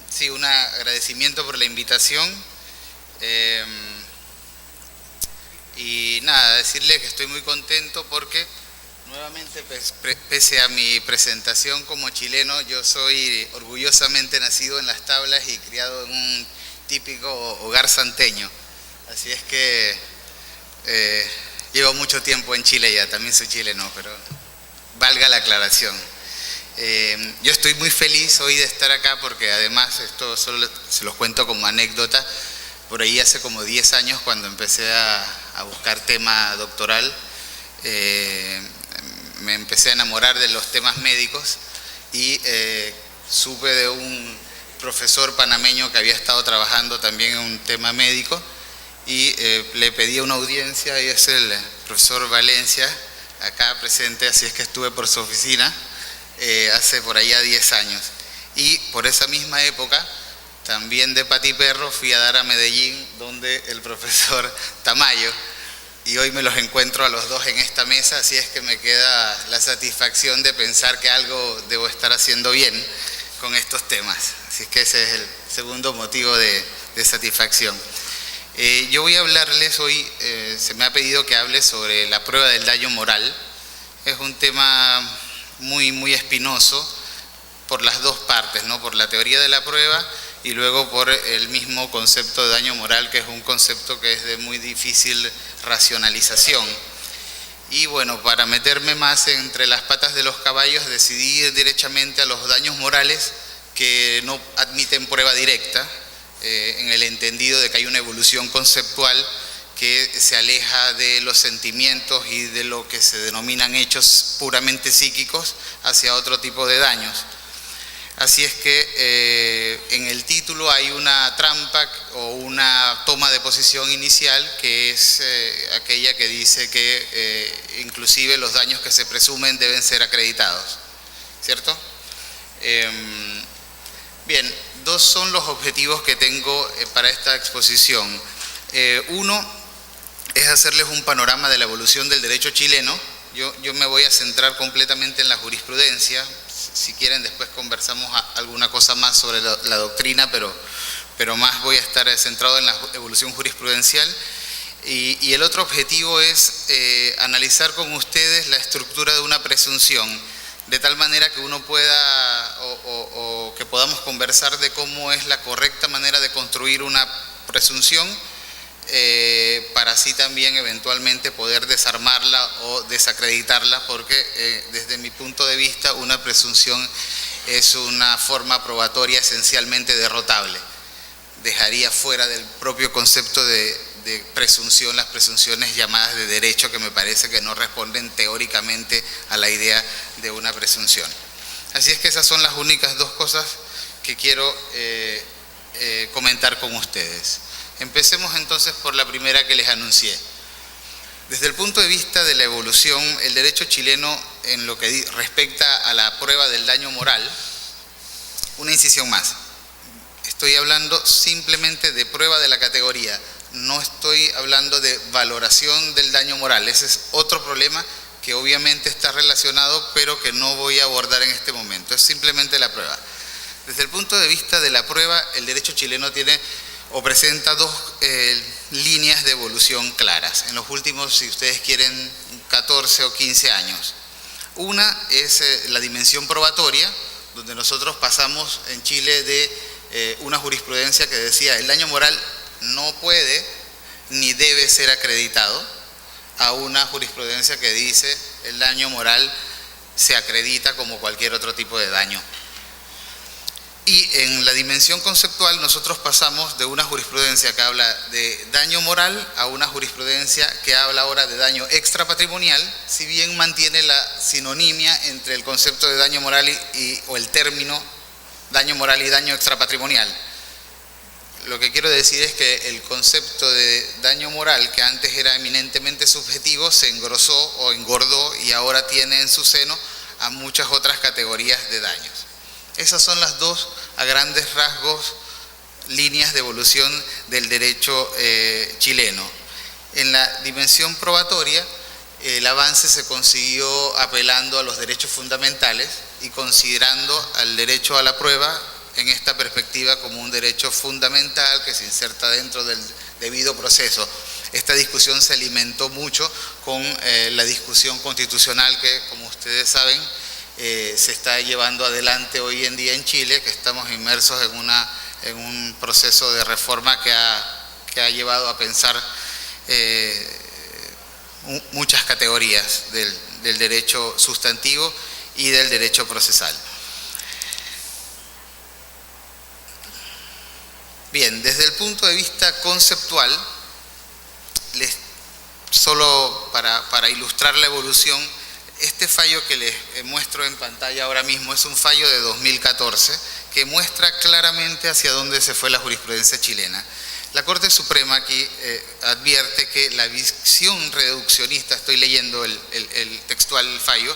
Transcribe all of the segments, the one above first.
Sí, un agradecimiento por la invitación. Y nada, decirle que estoy muy contento porque nuevamente, pese a mi presentación como chileno, yo soy orgullosamente nacido en Las Tablas y criado en un típico hogar santeño. Así es que llevo mucho tiempo en Chile ya, también soy chileno, pero valga la aclaración. Yo estoy muy feliz hoy de estar acá porque además, esto solo se los cuento como anécdota, por ahí hace como 10 años cuando empecé a buscar tema doctoral, me empecé a enamorar de los temas médicos y supe de un profesor panameño que había estado trabajando también en un tema médico y le pedí una audiencia y es el profesor Valencia, acá presente, así es que estuve por su oficina hace por allá 10 años. Y por esa misma época, también de patiperro, fui a dar a Medellín, donde el profesor Tamayo, y hoy me los encuentro a los dos en esta mesa, así es que me queda la satisfacción de pensar que algo debo estar haciendo bien con estos temas. Así es que ese es el segundo motivo de satisfacción. Yo voy a hablarles hoy, se me ha pedido que hable sobre la prueba del daño moral. Es un tema muy espinoso por las dos partes, ¿no? Por la teoría de la prueba y luego por el mismo concepto de daño moral, que es un concepto que es de muy difícil racionalización. Y bueno, para meterme más entre las patas de los caballos, decidí ir derechamente a los daños morales que no admiten prueba directa, en el entendido de que hay una evolución conceptual que se aleja de los sentimientos y de lo que se denominan hechos puramente psíquicos hacia otro tipo de daños. Así es que en el título hay una trampa o una toma de posición inicial que es aquella que dice que inclusive los daños que se presumen deben ser acreditados, ¿cierto? Bien, dos son los objetivos que tengo para esta exposición. Uno es hacerles un panorama de la evolución del derecho chileno. Yo me voy a centrar completamente en la jurisprudencia. Si quieren después conversamos alguna cosa más sobre la doctrina, pero más voy a estar centrado en la evolución jurisprudencial. Y el otro objetivo es analizar con ustedes la estructura de una presunción, de tal manera que uno pueda o que podamos conversar de cómo es la correcta manera de construir una presunción, para así también eventualmente poder desarmarla o desacreditarla, porque desde mi punto de vista una presunción es una forma probatoria esencialmente derrotable. Dejaría fuera del propio concepto de presunción las presunciones llamadas de derecho, que me parece que no responden teóricamente a la idea de una presunción. Así es que esas son las únicas dos cosas que quiero comentar con ustedes. Empecemos entonces por la primera que les anuncié. Desde el punto de vista de la evolución, el derecho chileno, en lo que respecta a la prueba del daño moral, una incisión más. Estoy hablando simplemente de prueba de la categoría, no estoy hablando de valoración del daño moral. Ese es otro problema que obviamente está relacionado, pero que no voy a abordar en este momento. Es simplemente la prueba. Desde el punto de vista de la prueba, el derecho chileno tiene o presenta dos líneas de evolución claras en los últimos, si ustedes quieren, 14 o 15 años. Una es la dimensión probatoria, donde nosotros pasamos en Chile de una jurisprudencia que decía el daño moral no puede ni debe ser acreditado, a una jurisprudencia que dice el daño moral se acredita como cualquier otro tipo de daño. Y en la dimensión conceptual nosotros pasamos de una jurisprudencia que habla de daño moral a una jurisprudencia que habla ahora de daño extrapatrimonial, si bien mantiene la sinonimia entre el concepto de daño moral o el término daño moral y daño extrapatrimonial. Lo que quiero decir es que el concepto de daño moral, que antes era eminentemente subjetivo, se engrosó o engordó y ahora tiene en su seno a muchas otras categorías de daños. Esas son las dos, a grandes rasgos, líneas de evolución del derecho chileno. En la dimensión probatoria, el avance se consiguió apelando a los derechos fundamentales y considerando al derecho a la prueba en esta perspectiva como un derecho fundamental que se inserta dentro del debido proceso. Esta discusión se alimentó mucho con la discusión constitucional que, como ustedes saben, se está llevando adelante hoy en día en Chile, que estamos inmersos en un proceso de reforma que ha llevado a pensar muchas categorías del derecho sustantivo y del derecho procesal. Bien, desde el punto de vista conceptual, solo para ilustrar la evolución, este fallo que les muestro en pantalla ahora mismo es un fallo de 2014 que muestra claramente hacia dónde se fue la jurisprudencia chilena. La Corte Suprema aquí advierte que la visión reduccionista, estoy leyendo el textual fallo,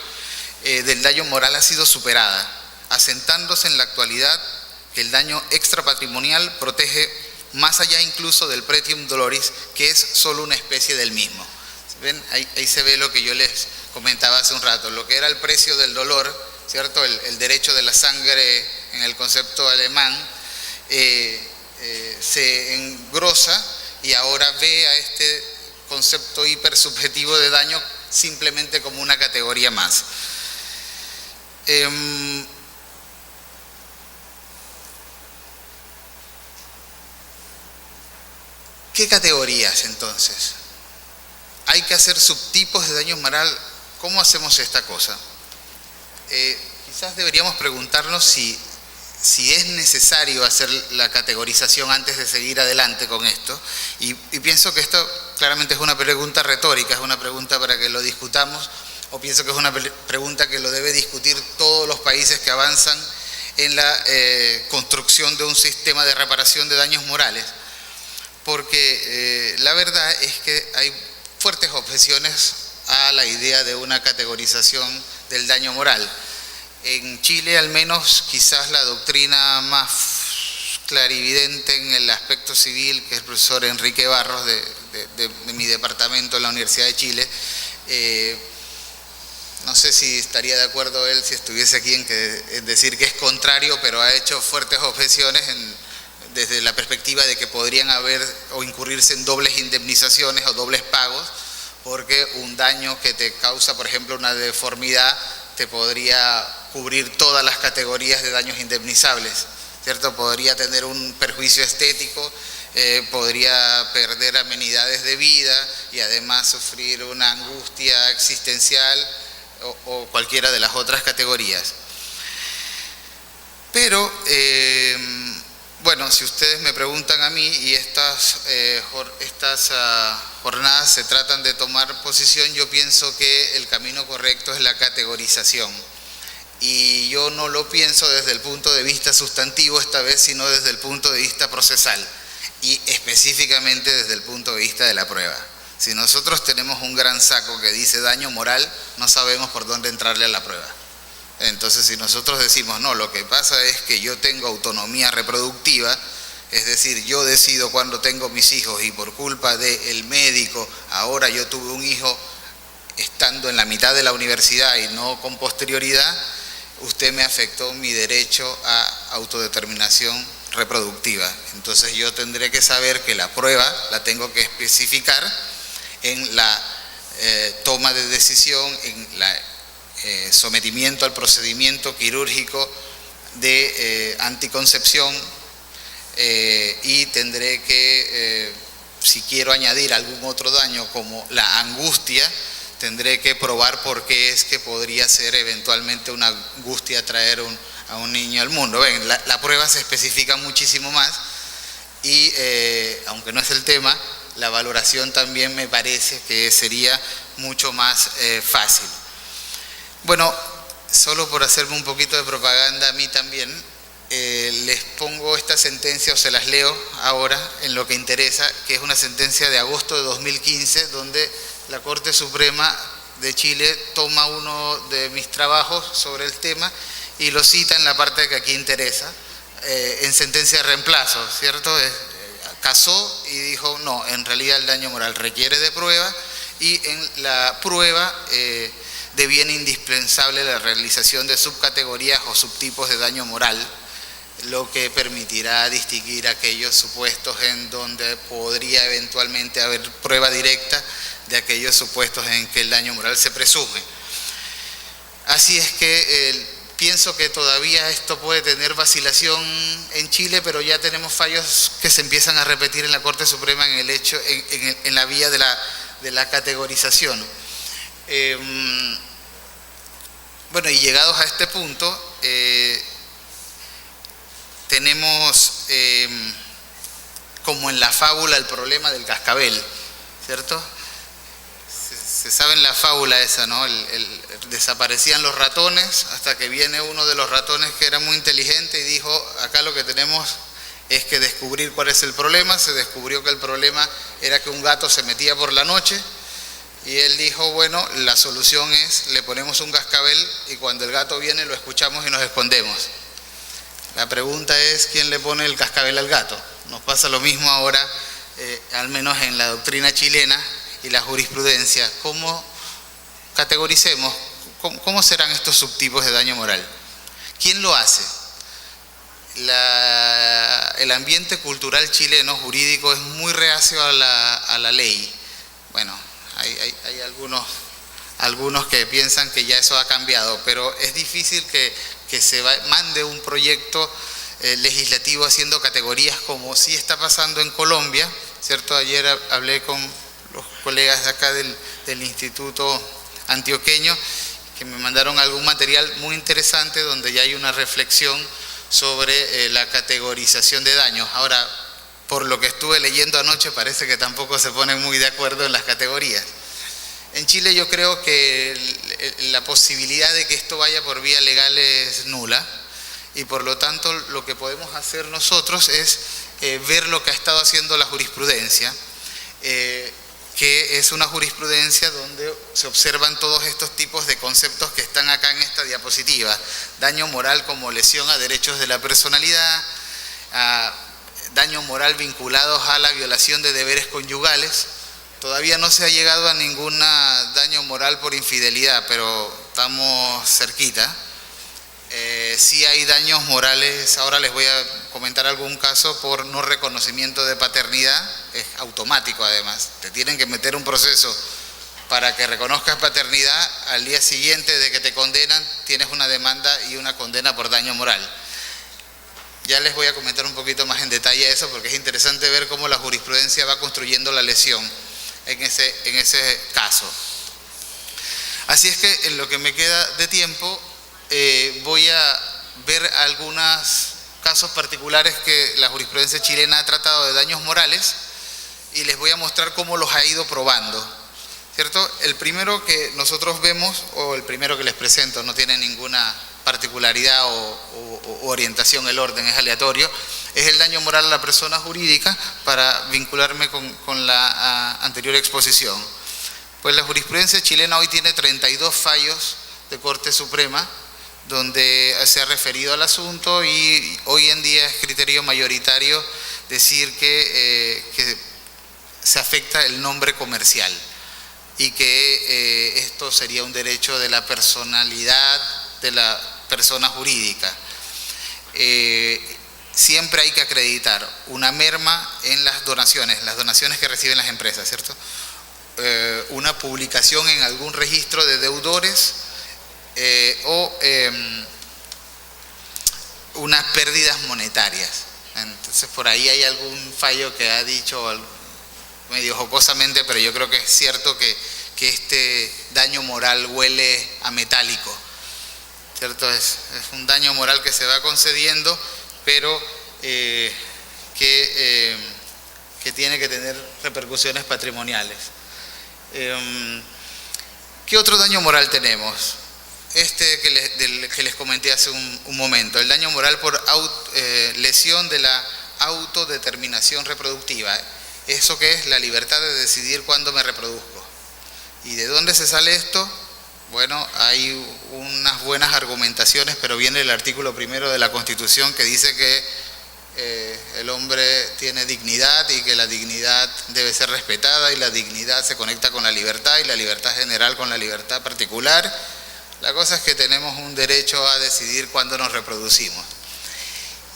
del daño moral ha sido superada, asentándose en la actualidad que el daño extrapatrimonial protege más allá incluso del pretium doloris, que es solo una especie del mismo. ¿Ven? Ahí se ve lo que yo les comentaba hace un rato, lo que era el precio del dolor, ¿cierto? El derecho de la sangre en el concepto alemán, se engrosa y ahora ve a este concepto hipersubjetivo de daño simplemente como una categoría más. ¿Qué categorías entonces? Hay que hacer subtipos de daño moral. ¿Cómo hacemos esta cosa? Quizás deberíamos preguntarnos si es necesario hacer la categorización antes de seguir adelante con esto. Y pienso que esto claramente es una pregunta retórica, es una pregunta para que lo discutamos, o pienso que es una pregunta que lo debe discutir todos los países que avanzan en la construcción de un sistema de reparación de daños morales. Porque la verdad es que hay fuertes objeciones a la idea de una categorización del daño moral. En Chile, al menos, quizás la doctrina más clarividente en el aspecto civil, que es el profesor Enrique Barros de mi departamento en la Universidad de Chile, no sé si estaría de acuerdo él si estuviese aquí en decir que es contrario, pero ha hecho fuertes objeciones desde la perspectiva de que podrían haber o incurrirse en dobles indemnizaciones o dobles pagos, porque un daño que te causa, por ejemplo, una deformidad, te podría cubrir todas las categorías de daños indemnizables, ¿cierto? Podría tener un perjuicio estético, podría perder amenidades de vida y además sufrir una angustia existencial o cualquiera de las otras categorías. Pero bueno, si ustedes me preguntan a mí y estas jornadas se tratan de tomar posición, yo pienso que el camino correcto es la categorización. Y yo no lo pienso desde el punto de vista sustantivo esta vez, sino desde el punto de vista procesal y específicamente desde el punto de vista de la prueba. Si nosotros tenemos un gran saco que dice daño moral, no sabemos por dónde entrarle a la prueba. Entonces, si nosotros decimos, no, lo que pasa es que yo tengo autonomía reproductiva, es decir, yo decido cuándo tengo mis hijos y por culpa del médico, ahora yo tuve un hijo estando en la mitad de la universidad y no con posterioridad, usted me afectó mi derecho a autodeterminación reproductiva. Entonces yo tendré que saber que la prueba la tengo que especificar en la toma de decisión, en la sometimiento al procedimiento quirúrgico de anticoncepción y tendré que, si quiero añadir algún otro daño como la angustia, tendré que probar por qué es que podría ser eventualmente una angustia traer a un niño al mundo. Ven, la prueba se especifica muchísimo más y aunque no es el tema, la valoración también me parece que sería mucho más fácil. Bueno, solo por hacerme un poquito de propaganda a mí también, les pongo esta sentencia o se las leo ahora en lo que interesa, que es una sentencia de agosto de 2015, donde la Corte Suprema de Chile toma uno de mis trabajos sobre el tema y lo cita en la parte que aquí interesa, en sentencia de reemplazo, ¿cierto? Casó y dijo, no, en realidad el daño moral requiere de prueba y en la prueba deviene indispensable la realización de subcategorías o subtipos de daño moral lo que permitirá distinguir aquellos supuestos en donde podría eventualmente haber prueba directa de aquellos supuestos en que el daño moral se presume. Así es que pienso que todavía esto puede tener vacilación en Chile, pero ya tenemos fallos que se empiezan a repetir en la Corte Suprema en la vía de la categorización. Bueno, y llegados a este punto, tenemos como en la fábula el problema del cascabel, ¿cierto? Se sabe en la fábula esa, ¿no? Desaparecían los ratones hasta que viene uno de los ratones que era muy inteligente y dijo, acá lo que tenemos es que descubrir cuál es el problema. Se descubrió que el problema era que un gato se metía por la noche y él dijo, bueno, la solución es, le ponemos un cascabel y cuando el gato viene lo escuchamos y nos escondemos. La pregunta es, ¿quién le pone el cascabel al gato? Nos pasa lo mismo ahora, al menos en la doctrina chilena y la jurisprudencia. ¿Cómo categoricemos? ¿Cómo serán estos subtipos de daño moral? ¿Quién lo hace? El ambiente cultural chileno jurídico es muy reacio a la ley. Bueno, hay algunos que piensan que ya eso ha cambiado, pero es difícil que se mande un proyecto legislativo haciendo categorías como sí está pasando en Colombia, ¿cierto? Ayer hablé con los colegas de acá del Instituto Antioqueño que me mandaron algún material muy interesante donde ya hay una reflexión sobre la categorización de daños. Ahora, por lo que estuve leyendo anoche, parece que tampoco se ponen muy de acuerdo en las categorías. En Chile yo creo que la posibilidad de que esto vaya por vía legal es nula y por lo tanto lo que podemos hacer nosotros es ver lo que ha estado haciendo la jurisprudencia, que es una jurisprudencia donde se observan todos estos tipos de conceptos que están acá en esta diapositiva. Daño moral como lesión a derechos de la personalidad, daño moral vinculados a la violación de deberes conyugales. Todavía no se ha llegado a ningún daño moral por infidelidad, pero estamos cerquita. Sí hay daños morales, ahora les voy a comentar algún caso por no reconocimiento de paternidad, es automático además, te tienen que meter un proceso para que reconozcas paternidad, al día siguiente de que te condenan tienes una demanda y una condena por daño moral. Ya les voy a comentar un poquito más en detalle eso porque es interesante ver cómo la jurisprudencia va construyendo la lesión en ese caso. Así es que en lo que me queda de tiempo voy a ver algunos casos particulares que la jurisprudencia chilena ha tratado de daños morales y les voy a mostrar cómo los ha ido probando, ¿cierto? El primero que nosotros vemos, o el primero que les presento, no tiene ninguna particularidad o orientación, el orden es aleatorio, es el daño moral a la persona jurídica, para vincularme con la anterior exposición. Pues la jurisprudencia chilena hoy tiene 32 fallos de Corte Suprema donde se ha referido al asunto y hoy en día es criterio mayoritario decir que se afecta el nombre comercial y que esto sería un derecho de la personalidad de la persona jurídica. Siempre hay que acreditar una merma en las donaciones que reciben las empresas, ¿cierto? Una publicación en algún registro de deudores o unas pérdidas monetarias. Entonces por ahí hay algún fallo que ha dicho medio jocosamente, pero yo creo que es cierto que este daño moral huele a metálico, ¿cierto? Es un daño moral que se va concediendo, pero que tiene que tener repercusiones patrimoniales. ¿Qué otro daño moral tenemos? Que les comenté hace un momento, el daño moral por lesión de la autodeterminación reproductiva. ¿Eso qué es? La libertad de decidir cuándo me reproduzco. ¿Y de dónde se sale esto? Bueno, hay unas buenas argumentaciones, pero viene el artículo 1 de la Constitución que dice que el hombre tiene dignidad y que la dignidad debe ser respetada y la dignidad se conecta con la libertad y la libertad general con la libertad particular. La cosa es que tenemos un derecho a decidir cuándo nos reproducimos.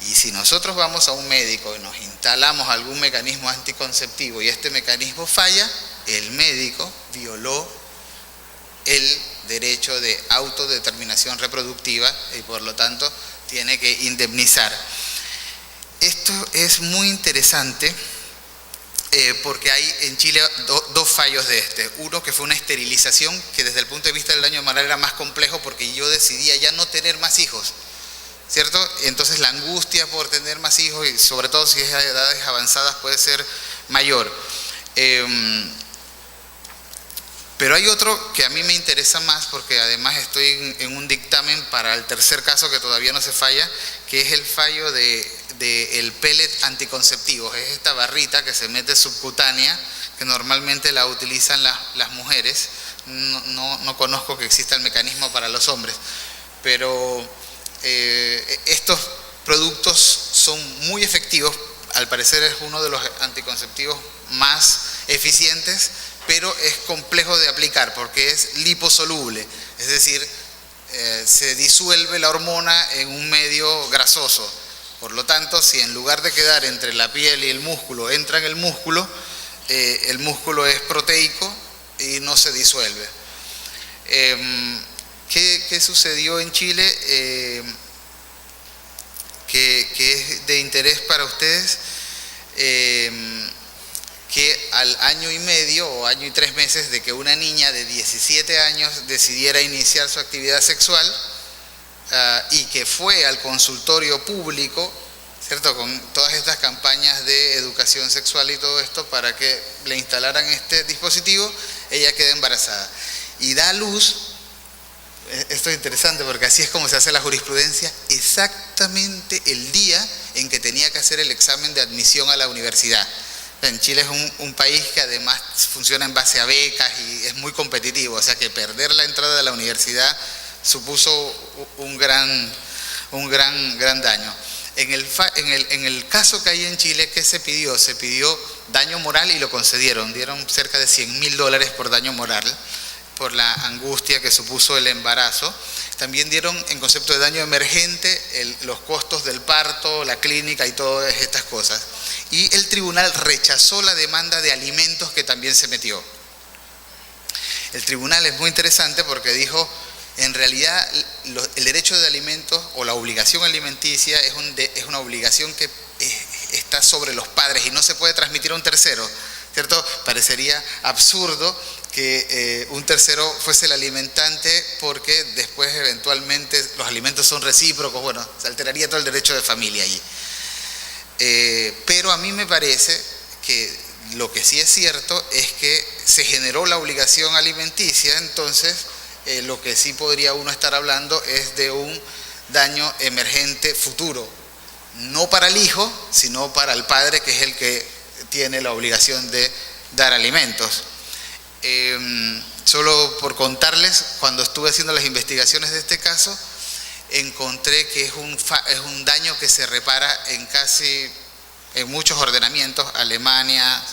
Y si nosotros vamos a un médico y nos instalamos algún mecanismo anticonceptivo y este mecanismo falla, el médico violó el derecho de autodeterminación reproductiva y por lo tanto tiene que indemnizar. Esto es muy interesante porque hay en Chile dos fallos de este. Uno que fue una esterilización que desde el punto de vista del daño moral era más complejo porque yo decidía ya no tener más hijos, ¿cierto? Entonces la angustia por tener más hijos y sobre todo si es a edades avanzadas puede ser mayor. Pero hay otro que a mí me interesa más porque además estoy en un dictamen para el tercer caso que todavía no se falla, que es el fallo del pellet anticonceptivo. Es esta barrita que se mete subcutánea, que normalmente la utilizan las mujeres. No conozco que exista el mecanismo para los hombres, pero estos productos son muy efectivos. Al parecer es uno de los anticonceptivos más eficientes, pero es complejo de aplicar porque es liposoluble, es decir, se disuelve la hormona en un medio grasoso. Por lo tanto, si en lugar de quedar entre la piel y el músculo, entra en el músculo es proteico y no se disuelve. ¿Qué sucedió en Chile que es de interés para ustedes? Que al año y medio o año y 3 meses de que una niña de 17 años decidiera iniciar su actividad sexual y que fue al consultorio público, ¿cierto?, con todas estas campañas de educación sexual y todo esto para que le instalaran este dispositivo, ella queda embarazada y da a luz. Esto es interesante porque así es como se hace la jurisprudencia, exactamente el día en que tenía que hacer el examen de admisión a la universidad. En Chile es un país que además funciona en base a becas y es muy competitivo, o sea que perder la entrada a la universidad supuso un gran daño. En el caso que hay en Chile, ¿qué se pidió? Se pidió daño moral y lo concedieron, dieron cerca de $100.000 por daño moral, por la angustia que supuso el embarazo. También dieron en concepto de daño emergente los costos del parto, la clínica y todas estas cosas. Y el tribunal rechazó la demanda de alimentos que también se metió. El tribunal es muy interesante porque dijo, en realidad el derecho de alimentos o la obligación alimenticia es una obligación que está sobre los padres y no se puede transmitir a un tercero, ¿cierto? Parecería absurdo que un tercero fuese el alimentante porque después eventualmente los alimentos son recíprocos, bueno, se alteraría todo el derecho de familia allí. Pero a mí me parece que lo que sí es cierto es que se generó la obligación alimenticia, entonces lo que sí podría uno estar hablando es de un daño emergente futuro, no para el hijo, sino para el padre, que es el que tiene la obligación de dar alimentos. Solo por contarles, cuando estuve haciendo las investigaciones de este caso, encontré que es un daño que se repara en muchos ordenamientos, Alemania,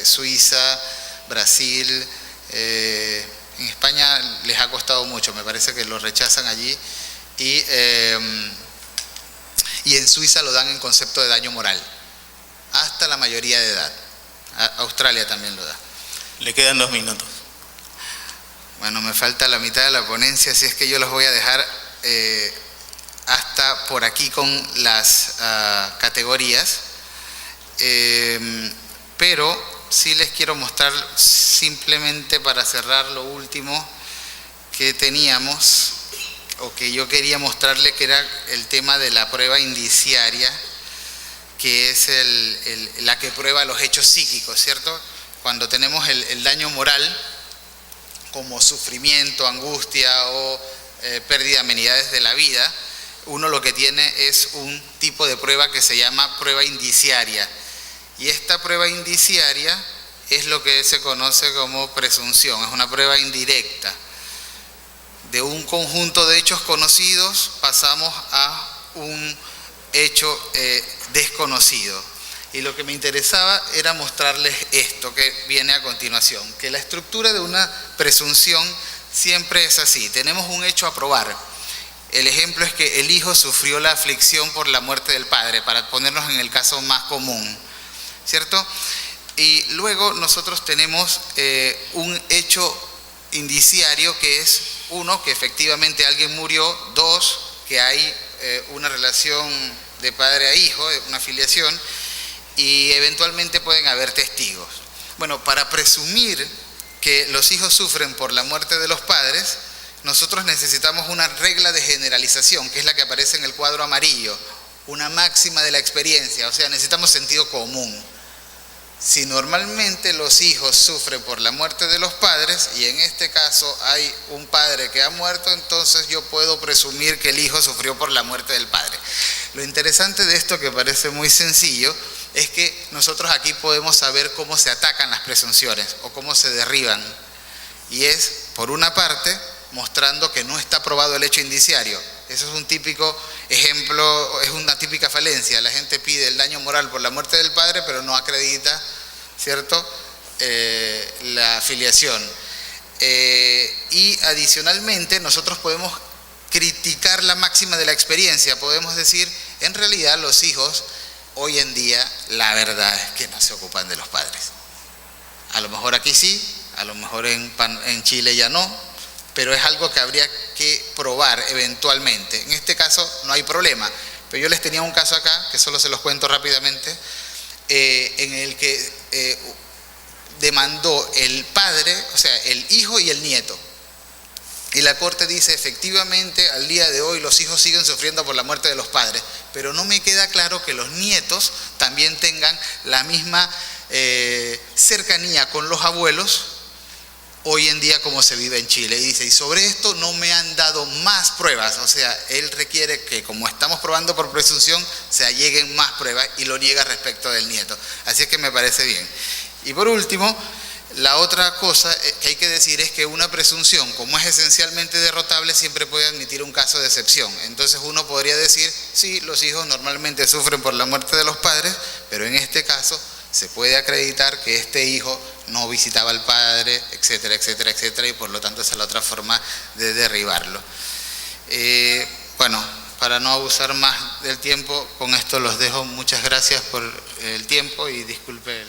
Suiza, Brasil, en España les ha costado mucho, me parece que lo rechazan allí, y en Suiza lo dan en concepto de daño moral, hasta la mayoría de edad. Australia también lo da. Le quedan 2 minutos. Bueno, me falta la mitad de la ponencia, así es que yo los voy a dejar hasta por aquí con las categorías, pero sí les quiero mostrar simplemente para cerrar lo último que teníamos, o que yo quería mostrarle, que era el tema de la prueba indiciaria, que es la que prueba los hechos psíquicos, ¿cierto? Cuando tenemos el daño moral como sufrimiento, angustia o pérdida de amenidades de la vida, uno lo que tiene es un tipo de prueba que se llama prueba indiciaria. Y esta prueba indiciaria es lo que se conoce como presunción, es una prueba indirecta. De un conjunto de hechos conocidos pasamos a un hecho desconocido. Y lo que me interesaba era mostrarles esto que viene a continuación, que la estructura de una presunción siempre es así. Tenemos un hecho a probar el ejemplo es que el hijo sufrió la aflicción por la muerte del padre, para ponernos en el caso más común, ¿cierto? Y luego nosotros tenemos un hecho indiciario que es, uno, que efectivamente alguien murió; dos, que hay una relación de padre a hijo, una filiación, y eventualmente pueden haber testigos. Bueno, para presumir que los hijos sufren por la muerte de los padres, nosotros necesitamos una regla de generalización, que es la que aparece en el cuadro amarillo, una máxima de la experiencia, o sea, necesitamos sentido común. Si normalmente los hijos sufren por la muerte de los padres, y en este caso hay un padre que ha muerto, entonces yo puedo presumir que el hijo sufrió por la muerte del padre. Lo interesante de esto, que parece muy sencillo, es que nosotros aquí podemos saber cómo se atacan las presunciones o cómo se derriban. Y es, por una parte, mostrando que no está probado el hecho indiciario. Eso es un típico ejemplo, es una típica falencia. La gente pide el daño moral por la muerte del padre, pero no acredita, ¿cierto?, la filiación. Y adicionalmente nosotros podemos criticar la máxima de la experiencia. Podemos decir, en realidad los hijos hoy en día, la verdad es que no se ocupan de los padres. A lo mejor aquí sí, a lo mejor en Chile ya no, pero es algo que habría que probar eventualmente. En este caso no hay problema, pero yo les tenía un caso acá, que solo se los cuento rápidamente, en el que demandó el padre, o sea, el hijo y el nieto. Y la corte dice, efectivamente, al día de hoy los hijos siguen sufriendo por la muerte de los padres, pero no me queda claro que los nietos también tengan la misma cercanía con los abuelos hoy en día como se vive en Chile. Y dice, y sobre esto no me han dado más pruebas, o sea, él requiere que, como estamos probando por presunción, se alleguen más pruebas, y lo niega respecto del nieto. Así es que me parece bien. Y por último, la otra cosa que hay que decir es que una presunción, como es esencialmente derrotable, siempre puede admitir un caso de excepción. Entonces uno podría decir, sí, los hijos normalmente sufren por la muerte de los padres, pero en este caso se puede acreditar que este hijo no visitaba al padre, etcétera, etcétera, etcétera, y por lo tanto esa es la otra forma de derribarlo. Bueno, para no abusar más del tiempo, con esto los dejo. Muchas gracias por el tiempo y disculpe